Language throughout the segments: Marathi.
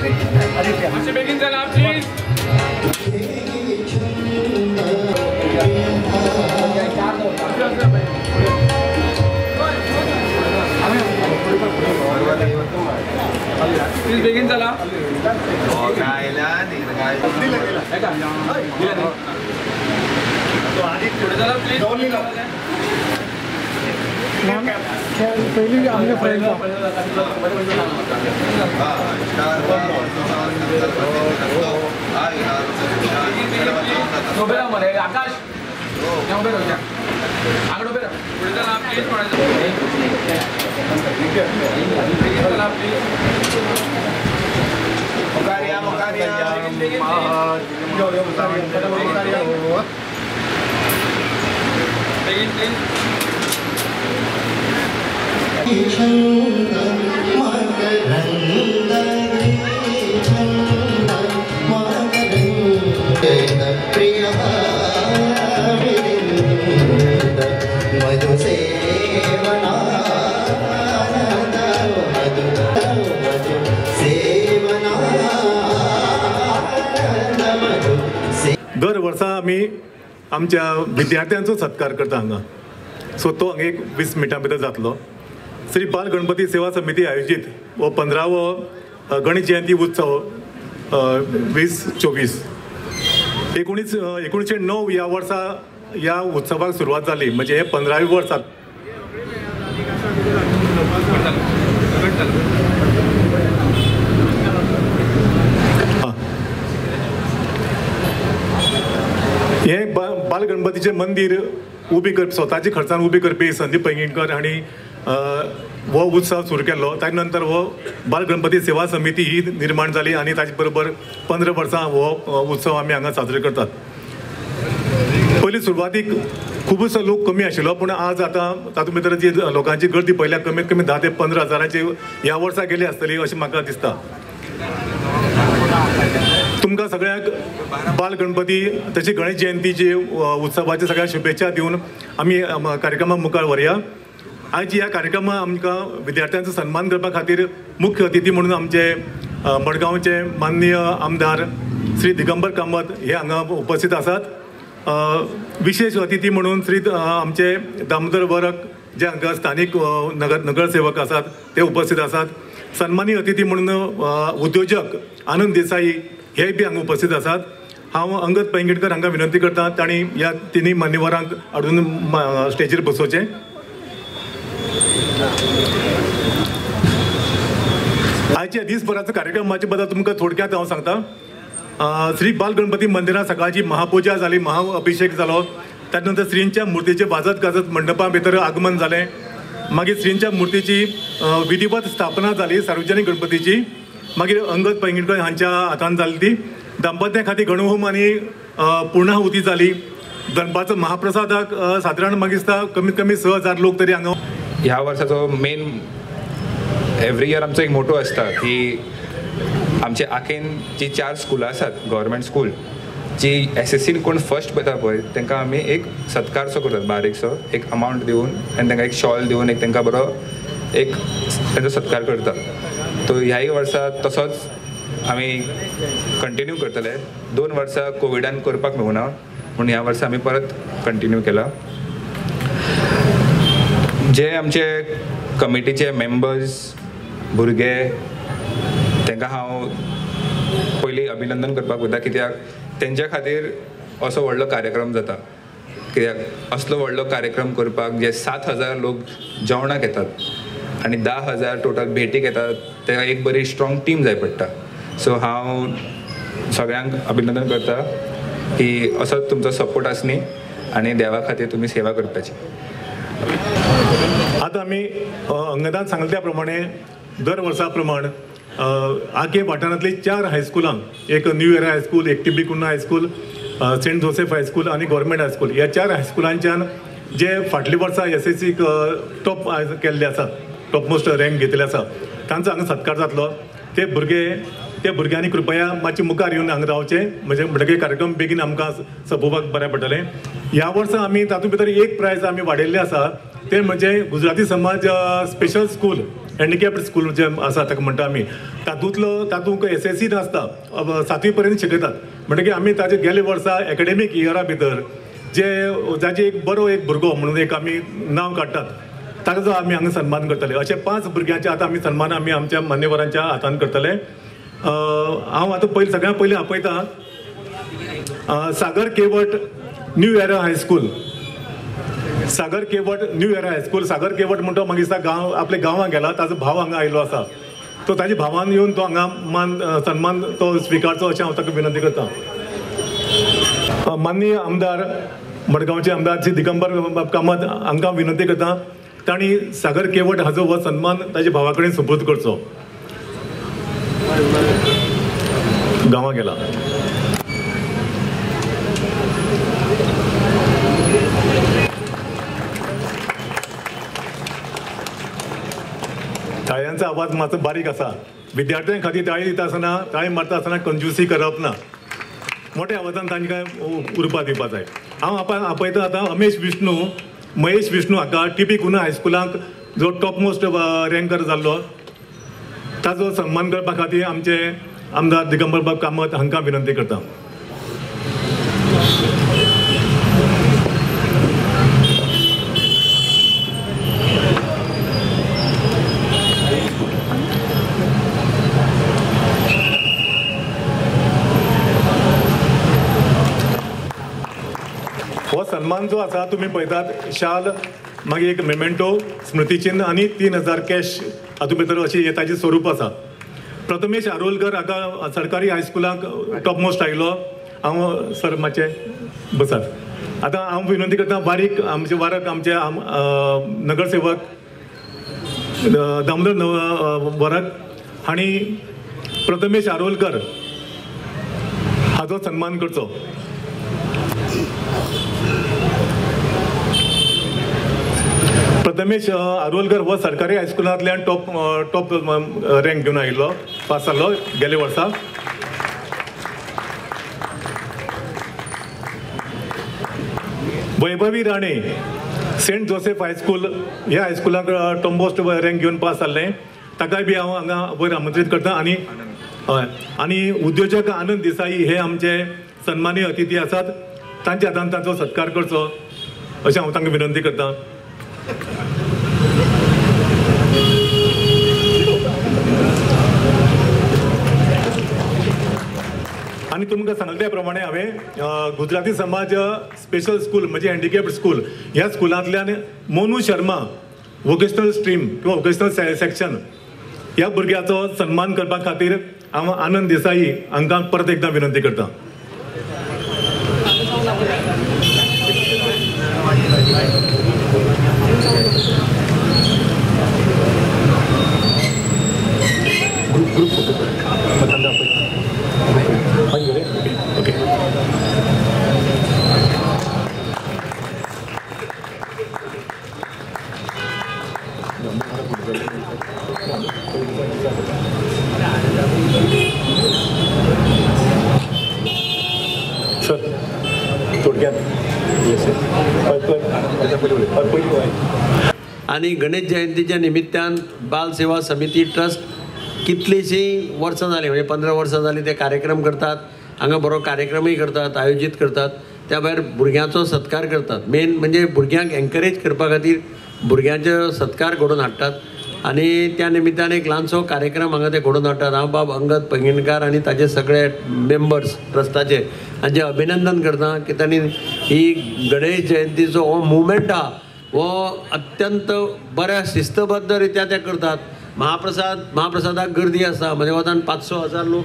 मातशें बेगीन चला प्लीज. प्लीज बेगीन चला. पुढे चला प्लीज. पहिली आमच्या फ्रेंड उभे राहा मला. आकाश उभे राहू. आकडे उभे राहा. पुढे चला प्लीज. चला प्लीज. बेगीन प्लीज. दर वर्सा आमी आमच्या विद्यार्थ्यांचो सत्कार करता हांगा. सो तो हांगा एक 20 मिनटां भितर जातलो. श्री बाल गणपती सेवा समिती आयोजीत हो 15वो गणेश जयंती उत्सव 2024 1909 ह्या वर्सा ह्या उत्सवाक सुरवात जाली. म्हणजे हे 15वे वर्स. हे बाल गणपतीचे मंदिर उबी कर स्वताची खर्चान उबी करपी संदीप पैंगीणकर हांणी हो उत्सव सुरू केल्लो. ताजे नंतर हो बाल गणपती सेवा समिती ही निर्माण जाली आनी ताचे बरोबर 15 वर्सां हो उत्सव आमी हांगा साजरे करतात. पयलीं सुरवातीक खुबसो लोक कमी आशिल्लो, पूण आज आतां तातूंत भितर जी लोकांची गर्दी पळयल्यार कमीत कमी 10 ते 15 हजारांची ह्या वर्सा गेली आसतली अशें म्हाका दिसता. तुमकां सगळ्यांक बाल गणपती तशी गणेश जयंतीची उत्सवाची सगळ्या शुभेच्छा दिवन आमी कार्यक्रमाक मुखार व्हरया. आज ह्या कार्यक्रमाक आमकां विद्यार्थ्यांचो सन्मान करपा खातीर मुख्य अतिथी म्हणून आमचे मडगांवचे माननीय आमदार श्री दिगंबर कामत हे हांगा उपस्थित आसात. विशेष अतिथी म्हणून श्री आमचे दामोदर वरक जे हांगा स्थानीक नगरसेवक आसात ते उपस्थित आसात. सन्मानी अतिथी म्हणून उद्योजक आनंद देसाई हे बी हांगा उपस्थित आसात. हांव अंगद पैंगीणकर हांकां विनंती करता तांणी ह्या तिनूय मान्यवरांक हाडून स्टेजीर बसोवचें. आयच्या दिसभराचो कार्यक्रमाचे बद्दल तुमकां थोडक्यात हांव सांगता. श्री बाल गणपती मंदिरांत सकाळची महापुजा जाली, महाअभिषेक जालो. ताचे नंतर श्रींच्या मुर्तीचे वाजत गाजत मंडपा भितर आगमन जालें. मागीर श्रींच्या मुर्तीची विधिवत स्थापना जाली सार्वजनीक गणपतीची. मागीर अंगद पैंगीणकर हांच्या हातान जाली ती. दाम्पत्या खातीर गणहोम आनी पूर्णाहुती जाली. दनपारचो महाप्रसादाक सादारण म्हाका दिसता कमीत कमी 6000 लोक तरी हांगा. ह्या वर्साचो मेन एवरी इयर आमचो एक मोटो आसता की आमचे आखेन जी 4 स्कुलां आसात गव्हर्मेंट स्कूल जी SSCन कोण फर्स्ट पळयता पळय तांकां आमी एक सत्कारसो करतात बारीकसो एक अमावंट दिवन आनी तांकां एक शॉल दिवन एक तांकां बरो एक तांचो सत्कार करता. तो ह्याय वर्सा तसोच आमी कंटिन्यू करतले. 2 वर्सां कोविडान करपाक मेळुना पूण ह्या वर्सा आमी परत कंटिन्यू केला. जे आमचे कमिटीचे मेंबर्स भुरगे तांकां हांव पयलीं अभिनंदन करपाक वयता कित्याक तेंच्या खातीर असो व्हडलो कार्यक्रम जाता. कित्याक असलो व्हडलो कार्यक्रम करपाक जे 7000 लोक जेवणाक येतात आनी 10,000 टोटल भेटीक येतात तेका एक बरी स्ट्रॉंग टीम जाय पडटा. सो हांव सगळ्यांक अभिनंदन करता की असो तुमचो सपोर्ट आसनी आनी देवा खातीर तुमी सेवा करपाची. आतां आमी अंगदान सांगले त्या प्रमाणे दर वर्सा प्रमाण आगे वाठारांतली 4 हायस्कुलांक एक न्यू एरा हायस्कूल, एक टी.बी. कुन्ना हायस्कूल, सेंट जोसेफ हायस्कूल आनी गव्हर्मेंट हायस्कूल ह्या 4 हायस्कुलांच्यान जे फाटली वर्सा SSCक टॉप केल्ले आसा, टॉप मोस्ट रँक घेतले आसा तांचो हांगा सत्कार जातलो. ते भुरग्यांनी कृपया मातशें मुखार येवन हांगा रावचें म्हणजे म्हणटकीर कार्यक्रम बेगीन आमकां सोंपोवपाक बरें पडटलें. ह्या वर्सा आमी तातूंत भितर एक प्रायज आमी वाडयल्लें आसा तें म्हणजे गुजराती समाज स्पेशल स्कूल हँडिकॅप्ड स्कूल जे आसा ताका म्हणटा आमी तातूंत SSC नासता 7वी पर्यंत शिकयतात म्हणटकीर आमी ताजे गेले वर्सा एकाडेमीक इयरा भितर जाचे एक भुरगो म्हणून एक आमी नांव काडटात ताका जो आमी हांगा सन्मान करतले अशे 5 भुरग्यांचे आतां आमी सन्मान आमी आमच्या मान्यवरांच्या हातान करतले हांव आतां सगळ्यां पयलीं आपयता सागर केवट न्यू एरा हायस्कूल सागर केवट सागर केवट म्हणटा म्हाका दिसता गांव आपल्या गांवांत गेला ताजो भाव हांगा आयलो आसा तो ताज्या भावान येवन तो हांगा सन्मान तो स्विकारचो अशें हांव ताका विनंती करता माननीय आमदार मडगांवचे आमदार श्री दिगंबर कामत हांकां विनंती करता तांणी सागर केवट हाजो हो सन्मान ताज्या भावा कडेन सुपूर्द करचो गांवां गेला ताळयांचो आवाज मातसो बारीक आसा विद्यार्थ्यां खातीर ताळी दिता आसतना ताळी मारता आसतना कंजूसी करप ना मोठ्या आवाजान तांकां उरपा दिवपा जाय हांव आपयता आतां महेश विष्णू हाका TP कुना हायस्कुलांत जो टॉप मोस्ट रँकर जाल्लो ताजो सन्मान करपा खातीर आमचे आमदार दिगंबर कामत हांकां विनंती करता हो सन्मान जो आसा तुमी पळयतात शाल मागीर एक मेमेंटो स्मृतिचिन्ह आनी 3000 कॅश हातूंत भितर अशी ताजें स्वरूप आसा प्रथमेश आरोलकर हाका सरकारी हायस्कुलाक टॉप मोस्ट आयलो हांव सर मातशें बसात आतां हांव विनंती करता वारक आमचे नगरसेवक दामोदर वरक हांणी प्रथमेश आरोलकर हाजो सन्मान करचो प्रथमेश आरोलकर हो सरकारी हायस्कुलांतल्यान टॉप रँक घेवन आयिल्लो पास जाल्लो गेले वर्सा Vaibhavi Rane saint Joseph high school ह्या हायस्कुलाक टॉप मोस्ट रँक घेवन पास जाल्लें ताकाय बी हांव हांगा वयर आमंत्रीत करता आनी उद्योजक आनंद देसाई हे आमचे सन्मानीय अतिथी आसात तांच्या हातान तांचो सत्कार करचो अशें हांव तांकां विनंती करता आनी तुमकां सांगले त्या प्रमाणे हांवें गुजराती समाज स्पेशल स्कूल म्हणजे हँडिकॅप्ड स्कूल ह्या स्कुलांतल्यान मोनू शर्मा वोकेशनल स्ट्रीम किंवा वोकेशनल सेक्शन ह्या भुरग्याचो सन्मान करपा खातीर हांव आनंद देसाई हांकां परत एकदां विनंती करता ओके सर थोडक्यात आणि गणेश जयंतीच्या निमित्तान बाल सेवा समिती ट्रस्ट कितलीशीं वर्सां जालीं म्हणजे 15 वर्सां जालीं ते कार्यक्रम करतात हांगा बरो कार्यक्रमय करतात आयोजीत करतात त्या भायर भुरग्यांचो सत्कार करतात मेन म्हणजे भुरग्यांक एनकरेज करपा खातीर भुरग्यांचो सत्कार घडोवन हाडटात आणि त्या निमित्तान एक ल्हानसो कार्यक्रम हांगा ते घडोवन हाडटात हांव बाब अंगद पैंगीणकार आनी ताजे सगळे मेंबर्स ट्रस्टाचे हांचे अभिनंदन करता की तांणी ही गणेश जयंतीचो हो मुवमेंट आहा हो अत्यंत बऱ्या शिस्तबद्ध रित्या ते करतात महाप्रसादाक गर्दी आसा म्हणजे वतान 500,000 लोक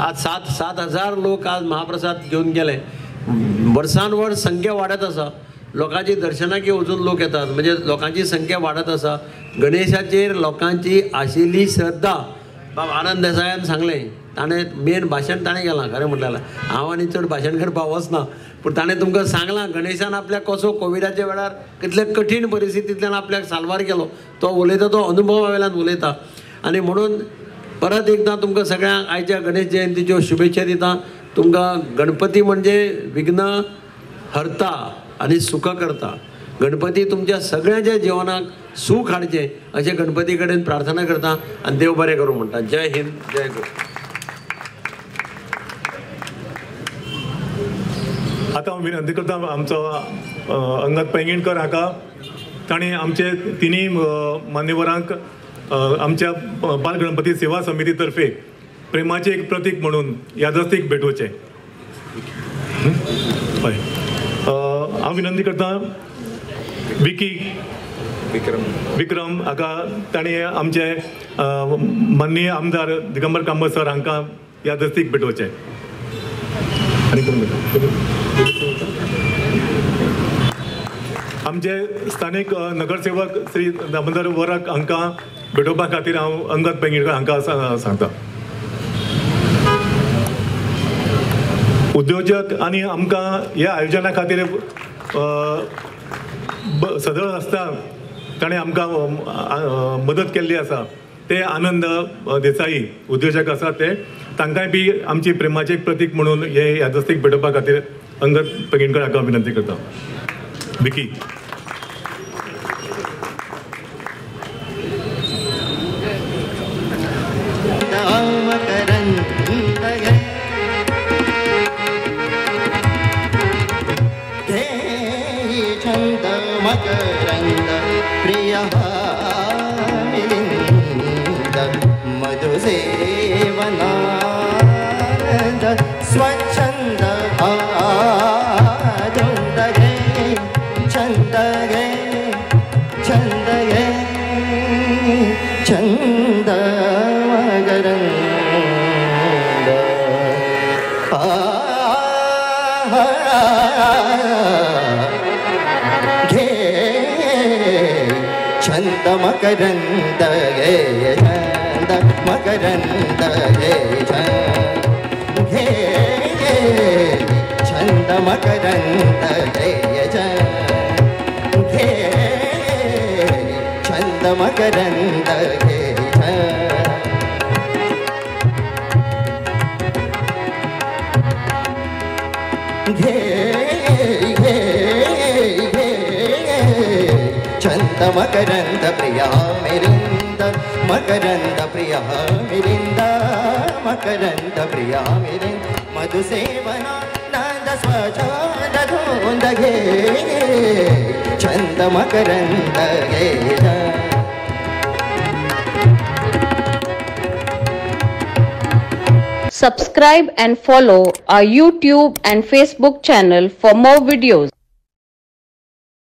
आज 7,000 लोक आज महाप्रसाद घेवन गेले वर्सान वर्स संख्या वाडत आसा लोकांची दर्शनाक अजून लोक येतात म्हणजे लोकांची संख्या वाडत आसा गणेशाचेर लोकांची आशिल्ली श्रद्धा बाब आनंद देसायान सांगलें ताणें मेन भाशण ताणें केलां खरें म्हटलें हांव आनी चड भाशण करपाक वचना पूण ताणें तुमकां सांगलां गणेशान आपल्याक कसो कोविडाच्या वेळार कितले कठीण परिस्थितींतल्यान आपल्याक साल्वार केलो तो उलयता तो अनुभवा वेल्यान उलयता आनी म्हणून परत एकदां तुमकां सगळ्यांक आयच्या गणेश जयंतीच्यो शुभेच्छा दिता तुमकां गणपती म्हणजे विघ्न हरता आनी सुख करता गणपती तुमच्या सगळ्यांच्या जिवनाक सूख हाडचे अशें गणपती कडेन प्रार्थना करता आनी देव बरें करूं म्हणटा. जय हिंद, जय गुरु. आता हांव विनंती करता आमचो अंगद पैंगीणकर हाका. ताणें आमचे तिनूय मान्यवरांक आमच्या बाल गणपती सेवा समिती तर्फे प्रेमाचे एक प्रतीक म्हणून यादस्तीक भेटोवचें. हय, हांव विनंती करता विक्रम हाका. ताणें आमचे माननीय आमदार दिगंबर कांबळ सर हांकां यादस्तीक भेटोवचें. आनी कोण आमचे स्थानीक नगरसेवक श्री दामोदर वराक हांकां भेटोवपा खातीर हांव अंगद पैंगीणकर हांकां सांगता. उद्योजक आनी आमकां ह्या आयोजना खातीर सदळ आसता ताणें आमकां मदत केल्ली आसा ते आनंद देसाई उद्योजक आसा ते, तांकांय बी आमची प्रेमाचें एक प्रतीक म्हणून हे यादस्तीक भेटोवपा खातीर अंगद पैंगीणकर हाका विनंती करता. विकी. मकरंद प्रिय मिलिंद मधुसेवनानंद स्वच्छंद आनंद गे छंद गे छंद गे छंद मकरंद छंद मकरंद गे छंद मकरंद गे छंद मकरंद गे छंद मकरंद गे छंद मकरंद प्रिया मिलिंद मकरंद प्रिया मिलिंद मकरंद प्रिया मिलिंद मधुसेवना नंद स्वच्छंद धुंद घे छंद मकरंद गे. Subscribe and follow our YouTube and Facebook channel for more videos.